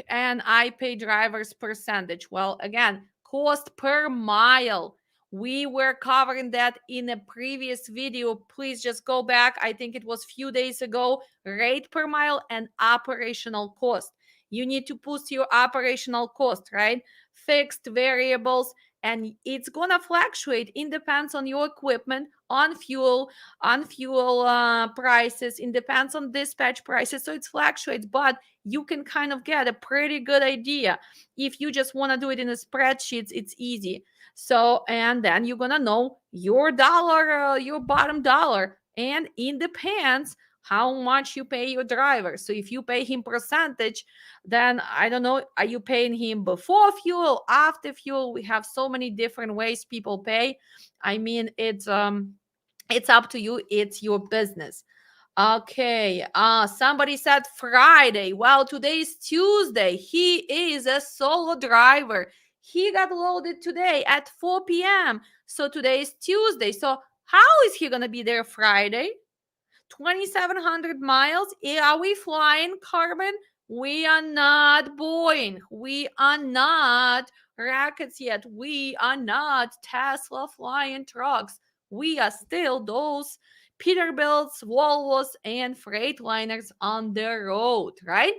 and I pay drivers percentage? Well, again, cost per mile. We were covering that in a previous video. Please just go back. I think it was few days ago. Rate per mile and operational cost. You need to put your operational cost, right? Fixed variables, and it's gonna fluctuate. It depends on your equipment, on fuel prices. It depends on dispatch prices, so it fluctuates. But you can kind of get a pretty good idea. If you just want to do it in a spreadsheet, it's easy. So, and then you're gonna know your dollar, your bottom dollar, and it depends how much you pay your driver. So if you pay him percentage, then I don't know, are you paying him before fuel, after fuel? We have so many different ways people pay. I mean, it's up to you. It's your business. Okay. Somebody said Friday. Well, today is Tuesday. He is a solo driver. He got loaded today at 4 p.m. So today is Tuesday. So how is he gonna be there Friday? 2,700 miles. Are we flying, Carmen? We are not Boeing. We are not rockets yet. We are not Tesla flying trucks. We are still those Peterbilts, Volvos, and Freightliners on the road, right?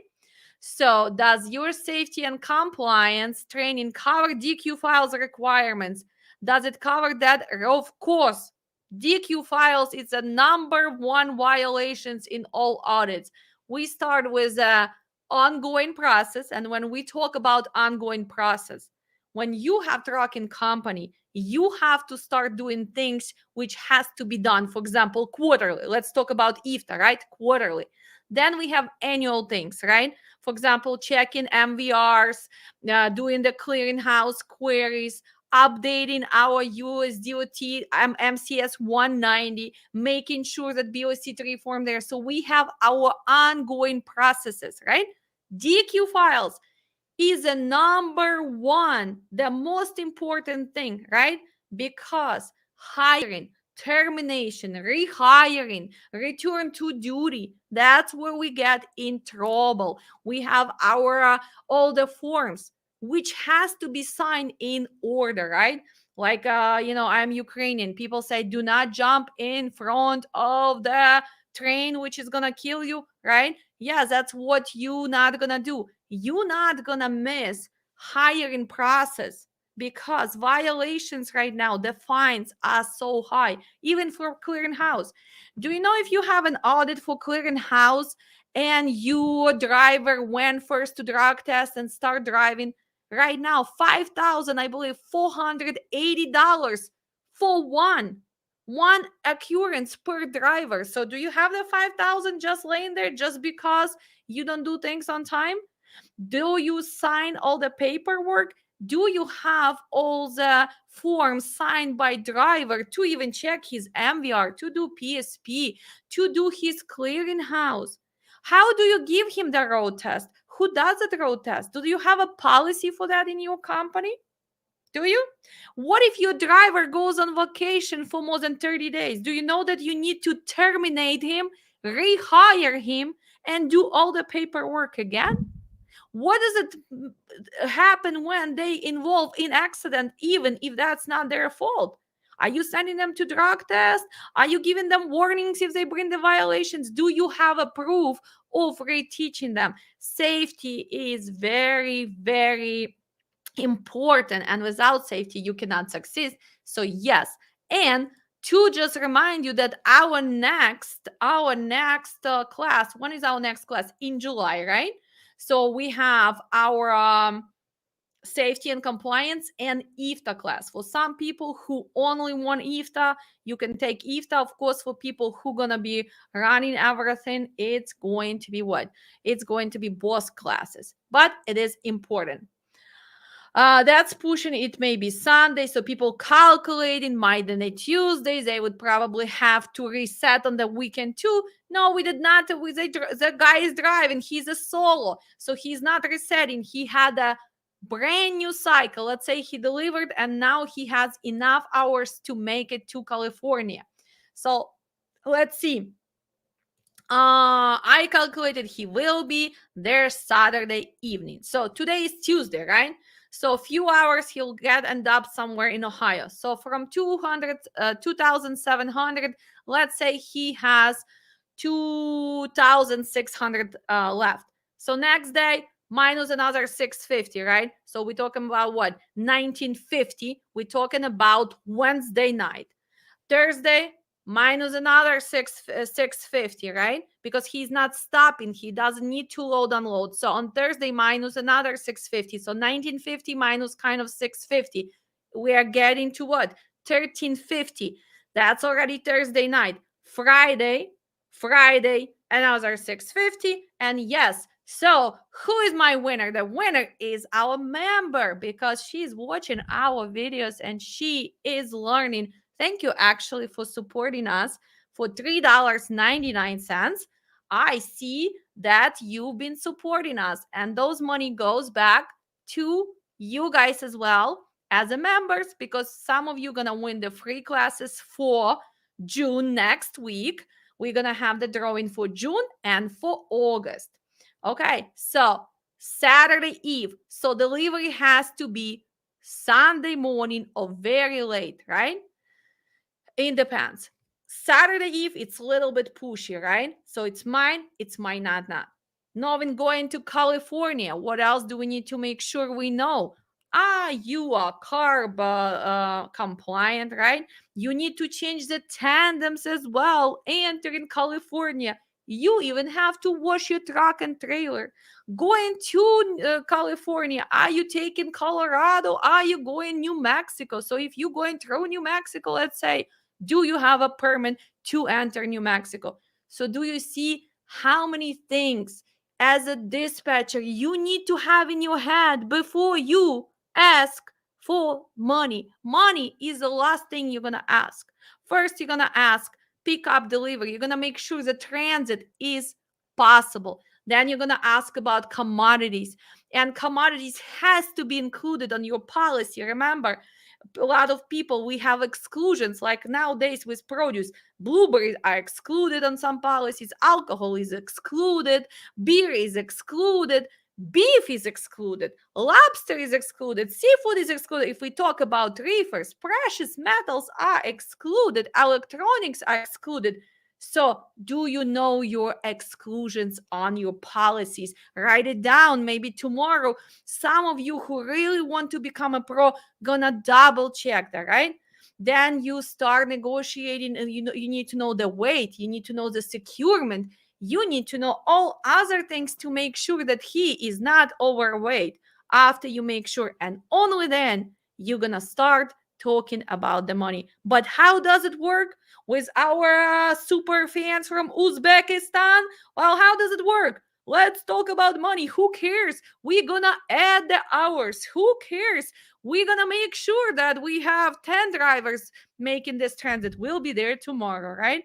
So, does your safety and compliance training cover DQ files requirements? Does it cover that? Of course. DQ files is the number one violations in all audits. We start with a ongoing process, and when we talk about ongoing process, when you have trucking company, you have to start doing things which has to be done. For example, quarterly. Let's talk about IFTA, right? Quarterly. Then we have annual things, right? For example, checking MVRs, doing the clearinghouse queries, updating our USDOT MCS 190, making sure that BOC3 form there. So we have our ongoing processes, right? DQ files is a number one, the most important thing, right? Because hiring, termination, rehiring, return to duty, that's where we get in trouble. We have our all the forms which has to be signed in order, right? Like I'm Ukrainian. People say do not jump in front of the train which is gonna kill you, right? Yes, that's what you not gonna do. You not gonna miss hiring process because violations right now, the fines are so high, even for clearinghouse. Do you know if you have an audit for clearinghouse and your driver went first to drug test and start driving right now, 5,000, I believe, $480 for one occurrence per driver. So do you have the 5,000 just laying there just because you don't do things on time? Do you sign all the paperwork? Do you have all the forms signed by driver to even check his MVR, to do PSP, to do his clearinghouse? How do you give him the road test? Who does the road test? Do you have a policy for that in your company? Do you? What if your driver goes on vacation for more than 30 days? Do you know that you need to terminate him, rehire him, and do all the paperwork again? What does it happen when they involve in accident, even if that's not their fault? Are you sending them to drug test? Are you giving them warnings if they bring the violations? Do you have a proof of reteaching them? Safety is very, very important, and without safety you cannot succeed. So yes, and to just remind you that our next class, when is our next class? In July, right? So we have our safety and compliance and IFTA class. For some people who only want IFTA, you can take IFTA. Of course, for people who gonna be running everything, it's going to be what? It's going to be both classes, but it is important. That's pushing it maybe Sunday, so people calculating might then Tuesdays they would probably have to reset on the weekend too. No, we did not. The guy is driving. He's a solo, so he's not resetting. He had a brand new cycle. Let's say he delivered, and now he has enough hours to make it to California. So let's see. I calculated he will be there Saturday evening. So today is Tuesday, right? So a few hours he'll end up somewhere in Ohio. So from 2,700, let's say he has 2,600 left. So next day minus another 650, right? So we're talking about what? 1950. We're talking about Wednesday night. Thursday minus another 650, right? Because he's not stopping. He doesn't need to load unload. So on Thursday minus another 650. So 1950 minus kind of 650. We are getting to what? 1350. That's already Thursday night. Friday another 650. And yes, so who is my winner? The winner is our member because she's watching our videos and she is learning. Thank you actually for supporting us for $3.99. I see that you've been supporting us, and those money goes back to you guys as well as a members, because some of you gonna win the free classes for June next week. We're going to have the drawing for June and for August. Okay, so Saturday Eve. So delivery has to be Sunday morning or very late, right? It depends. Saturday Eve, it's a little bit pushy, right? So it's mine not. Novin going to California. What else do we need to make sure we know? You are carb compliant, right? You need to change the tandems as well. Entering California, you even have to wash your truck and trailer. Going to California, are you taking Colorado? Are you going New Mexico? So if you going through New Mexico, let's say, do you have a permit to enter New Mexico? So do you see how many things as a dispatcher you need to have in your head before you ask for money? Money is the last thing you're going to ask. First, you're going to ask pick up delivery. You're going to make sure the transit is possible. Then you're going to ask about commodities, and commodities has to be included on your policy. Remember, a lot of people, we have exclusions, like nowadays with produce, blueberries are excluded on some policies, alcohol is excluded, beer is excluded, beef is excluded, lobster is excluded, seafood is excluded. If we talk about reefers, precious metals are excluded, electronics are excluded. So, do you know your exclusions on your policies? Write it down. Maybe tomorrow, some of you who really want to become a pro gonna double check that, right? Then you start negotiating, and you need to know the weight, you need to know the securement, you need to know all other things to make sure that he is not overweight. After you make sure, and only then you're gonna start talking about the money. But how does it work with our super fans from Uzbekistan? Well, how does it work? Let's talk about money. Who cares? We're gonna add the hours. Who cares? We're gonna make sure that we have 10 drivers making this transit. We'll be there tomorrow, right?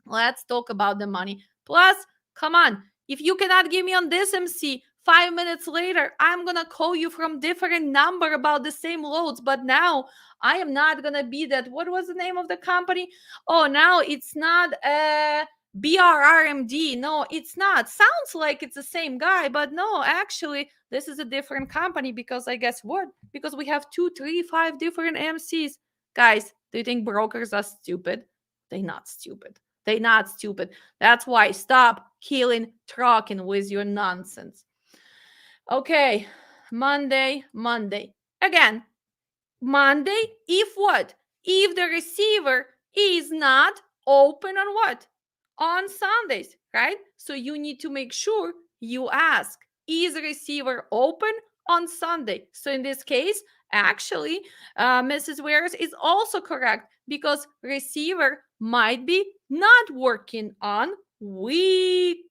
Let's talk about the money. Plus, come on, if you cannot give me on this MC, 5 minutes later, I'm gonna call you from different number about the same loads. But now I am not gonna be that. What was the name of the company? Oh, now it's not BRRMD. No, it's not. Sounds like it's the same guy, but no, actually, this is a different company because I guess what? Because we have two, three, five different MCs. Guys, do you think brokers are stupid? They're not stupid. They're not stupid. That's why stop healing trucking with your nonsense. Okay, Monday. Again, Monday, if what? If the receiver is not open on what? On Sundays, right? So you need to make sure you ask, is the receiver open on Sunday? So in this case, actually, Mrs. Wares is also correct because receiver might be not working on weekend,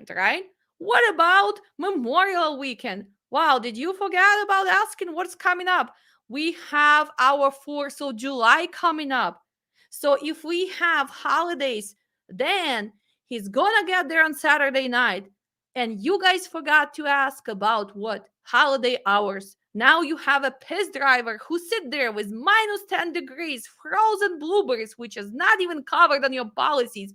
right? What about Memorial Weekend? Wow, did you forget about asking what's coming up? We have our 4th of July coming up. So if we have holidays, then he's gonna get there on Saturday night. And you guys forgot to ask about what? Holiday hours. Now you have a piss driver who sit there with minus 10 degrees, frozen blueberries, which is not even covered on your policies,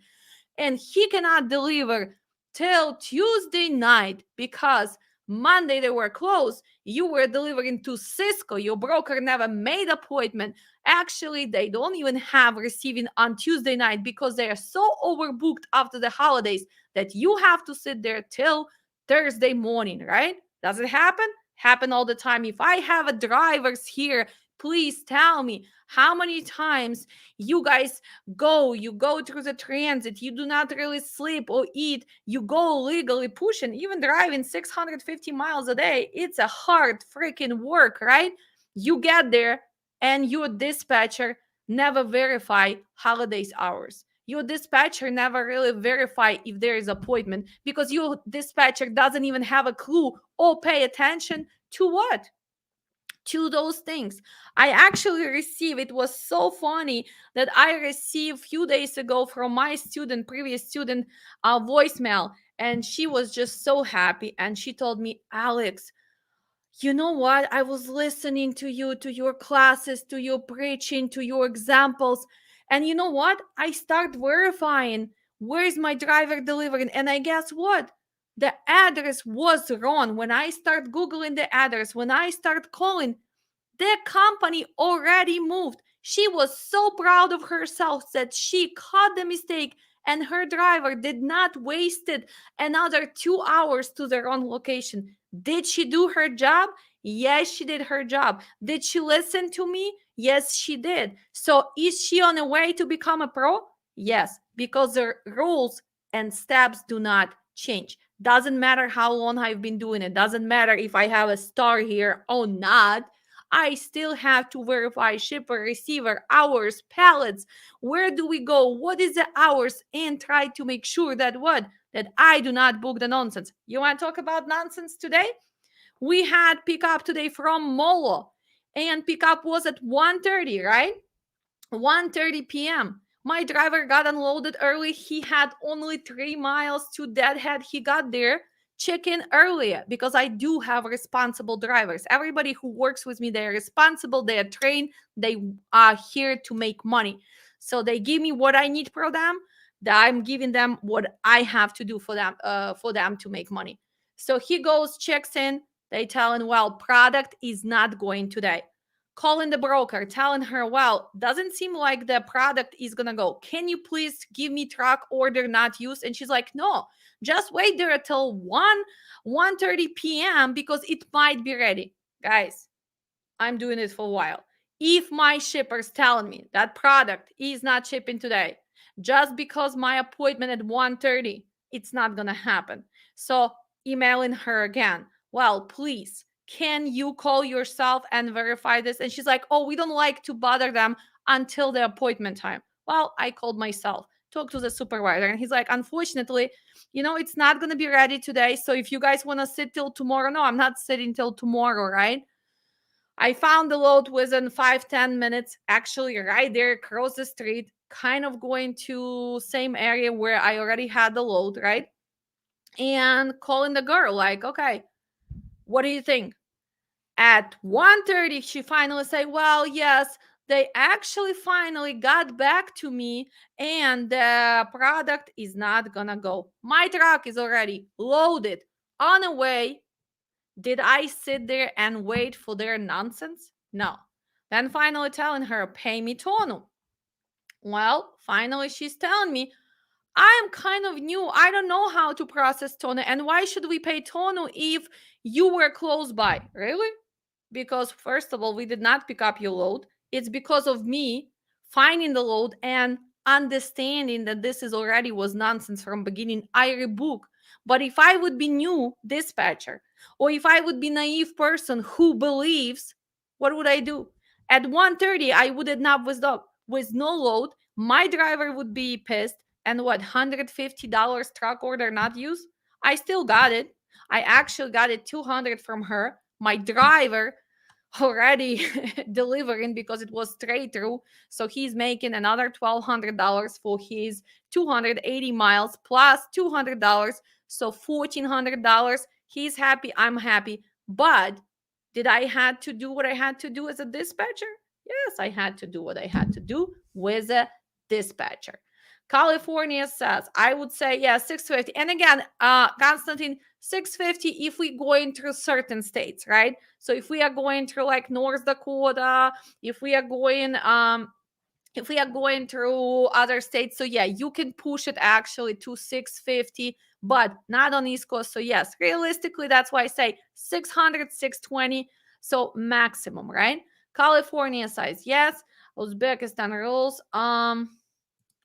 and he cannot deliver till Tuesday night because Monday they were closed. You were delivering to Cisco. Your broker never made appointment. Actually, they don't even have receiving on Tuesday night because they are so overbooked after the holidays that you have to sit there till Thursday morning, right? Does it happen? Happen all the time. If I have a drivers here, please tell me how many times you guys you go through the transit, you do not really sleep or eat, you go legally pushing, even driving 650 miles a day. It's a hard freaking work, right? You get there and your dispatcher never verify holidays hours. Your dispatcher never really verify if there is appointment because your dispatcher doesn't even have a clue or pay attention to what? To those things. I actually received, it was so funny that I received a few days ago from my previous student, a voicemail, and she was just so happy. And she told me, Alex, you know what? I was listening to you, to your classes, to your preaching, to your examples. And you know what? I start verifying where is my driver delivering. And I guess what? The address was wrong. When I start Googling the address, when I start calling, the company already moved. She was so proud of herself that she caught the mistake and her driver did not waste another 2 hours to the wrong location. Did she do her job? Yes, she did her job. Did she listen to me? Yes, she did. So is she on a way to become a pro? Yes, because the rules and steps do not change. Doesn't matter how long I've been doing it. Doesn't matter if I have a star here or not. I still have to verify shipper, receiver, hours, pallets. Where do we go? What is the hours? And try to make sure that what? That I do not book the nonsense. You want to talk about nonsense today? We had pickup today from Molo, and pickup was at 1:30, right? 1:30 p.m. My driver got unloaded early. He had only 3 miles to Deadhead. He got there. Check in earlier because I do have responsible drivers. Everybody who works with me, they're responsible, they are trained, they are here to make money. So they give me what I need for them. That I'm giving them what I have to do for them to make money. So he goes, checks in. They tell him, well, product is not going today. Calling the broker, telling her, well, doesn't seem like the product is gonna go. Can you please give me truck order not used? And she's like, no, just wait there until 1:30 p.m. because it might be ready. Guys, I'm doing it for a while. If my shipper's telling me that product is not shipping today, just because my appointment at 1:30, it's not gonna happen. So emailing her again. Well, please, can you call yourself and verify this? And she's like, oh, we don't like to bother them until the appointment time. Well, I called myself, talked to the supervisor, and he's like, unfortunately, it's not gonna be ready today. So if you guys want to sit till tomorrow, no, I'm not sitting till tomorrow, right? I found the load within 5-10 minutes, actually right there across the street, kind of going to same area where I already had the load, right? And calling the girl, like, okay, what do you think? At 1:30, she finally said, well, yes, they actually finally got back to me and the product is not gonna go. My truck is already loaded on the way. Did I sit there and wait for their nonsense? No. Then finally telling her, pay me tonu. Well, finally she's telling me, I'm kind of new. I don't know how to process tonu. And why should we pay tonu if you were close by? Really? Because first of all, we did not pick up your load. It's because of me finding the load and understanding that this is already was nonsense from beginning. I rebook. But if I would be new dispatcher, or if I would be naive person who believes, what would I do? At 1:30, I would end up with no load. My driver would be pissed. And what, $150 truck order not used? I still got it. I actually got it 200 from her. My driver already delivering because it was straight through. So he's making another $1,200 for his 280 miles plus $200. So $1,400. He's happy. I'm happy. But did I had to do what I had to do as a dispatcher? Yes, I had to do what I had to do with a dispatcher. California says, I would say, yeah, 650. And again, Constantine, 650 if we going through certain states, right? So if we are going through like North Dakota, if we are going if we are going through other states, so yeah, you can push it actually to 650, but not on East Coast. So yes, realistically, that's why I say 600, 620. So maximum, right? California size, yes. Uzbekistan rules.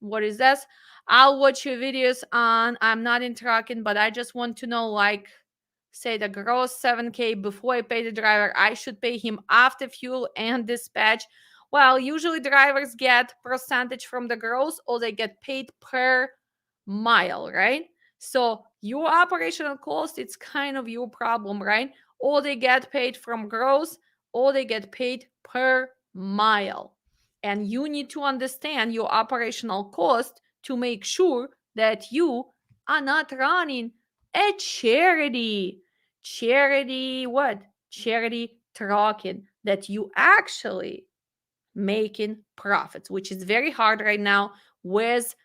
What is this? I'll watch your videos on. I'm not in trucking, but I just want to know, like, say the gross 7K before I pay the driver. I should pay him after fuel and dispatch. Well, usually drivers get percentage from the gross or they get paid per mile, right? So your operational cost, it's kind of your problem, right? Or they get paid from gross or they get paid per mile. And you need to understand your operational cost to make sure that you are not running a charity. Charity what? Charity trucking, that you actually making profits, which is very hard right now with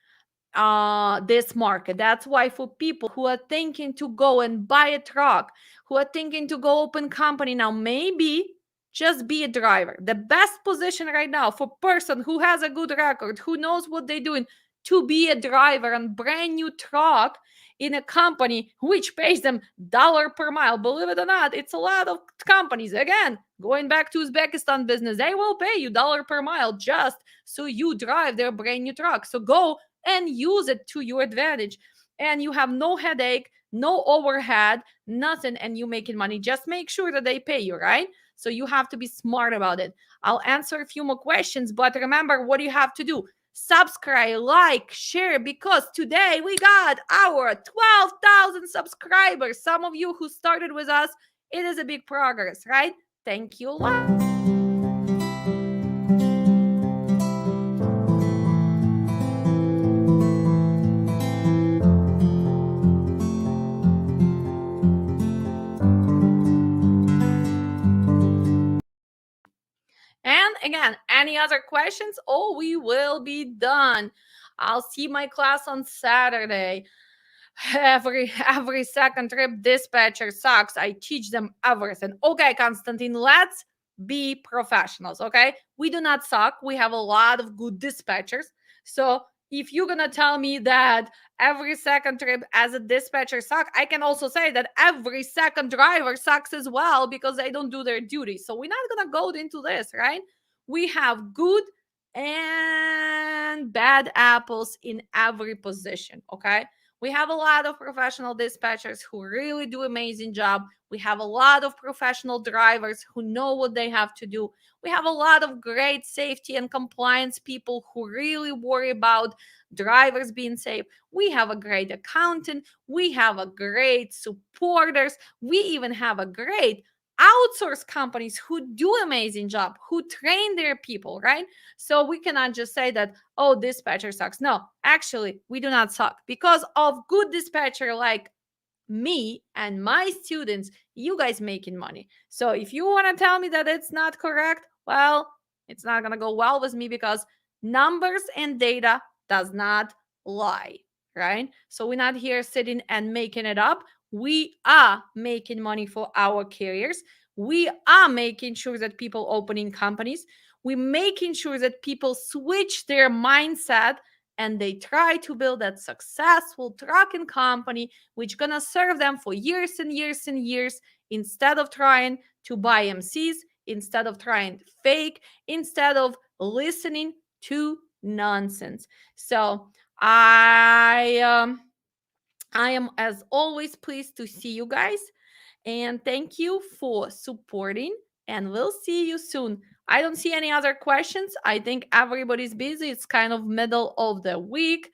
this market. That's why for people who are thinking to go and buy a truck, who are thinking to go open company now, maybe just be a driver. The best position right now for person who has a good record, who knows what they're doing, to be a driver on brand new truck in a company which pays them dollar per mile. Believe it or not, it's a lot of companies. Again, going back to Uzbekistan business, they will pay you dollar per mile just so you drive their brand new truck. So go and use it to your advantage. And you have no headache, no overhead, nothing, and you making money. Just make sure that they pay you, right? So you have to be smart about it. I'll answer a few more questions, but remember what you have to do. Subscribe, like, share, because today we got our 12,000 subscribers. Some of you who started with us, it is a big progress, right? Thank you a lot. And again, any other questions? Oh, we will be done. I'll see my class on Saturday. Every second trip dispatcher sucks. I teach them everything. Okay, Konstantin, let's be professionals. Okay, we do not suck. We have a lot of good dispatchers. So if you're gonna tell me that every second trip as a dispatcher suck, I can also say that every second driver sucks as well because they don't do their duty. So we're not gonna go into this, right? We have good and bad apples in every position. Okay, we have a lot of professional dispatchers who really do amazing job. We have a lot of professional drivers who know what they have to do. We have a lot of great safety and compliance people who really worry about drivers being safe. We have a great accountant. We have a great supporters. We even have a great outsource companies who do amazing job, who train their people, right? So we cannot just say that, oh, dispatcher sucks. No, actually, we do not suck because of good dispatcher like me and my students, you guys making money. So if you want to tell me that it's not correct, well, it's not going to go well with me because numbers and data does not lie, right? So we're not here sitting and making it up. We are making money for our carriers. We are making sure that people opening companies. We're making sure that people switch their mindset and they try to build that successful trucking company which gonna serve them for years and years and years instead of trying to buy MCs, instead of trying to fake, instead of listening to nonsense. So I am as always pleased to see you guys and thank you for supporting and we'll see you soon. I don't see any other questions. I think everybody's busy. It's kind of middle of the week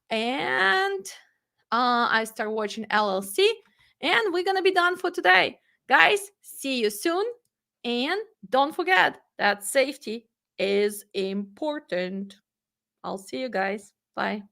and I start watching LLC and we're going to be done for today. Guys, see you soon and don't forget that safety is important. I'll see you guys. Bye.